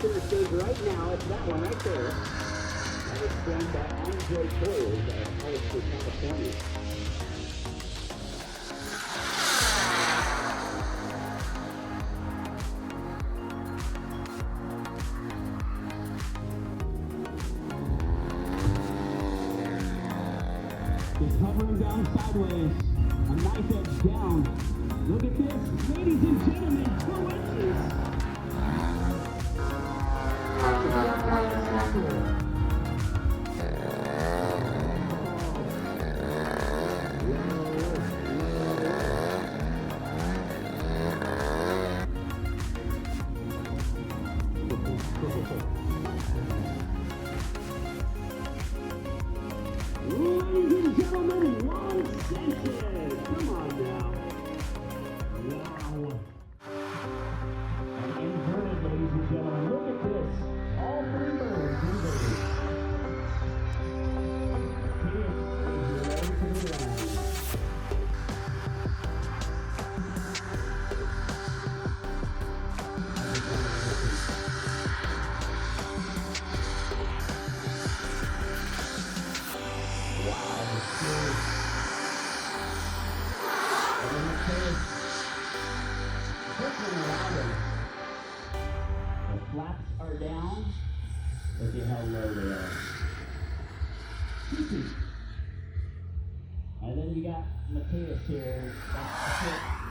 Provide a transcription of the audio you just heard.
center stage right now. It's that one right there. That was filmed by Andre Toyers at Hollister, California. It's hovering down sideways. A knife edge down. Look at this. Ladies and gentlemen, 2 inches. Ladies and gentlemen, 1 centimeter. Come on now. Wow. And inverted, ladies and gentlemen. Look at this. All 3 birds inverted. This is ready to be landed. The flaps are down. Look at how low they are. 2 feet. And then you got Mateus here. That's the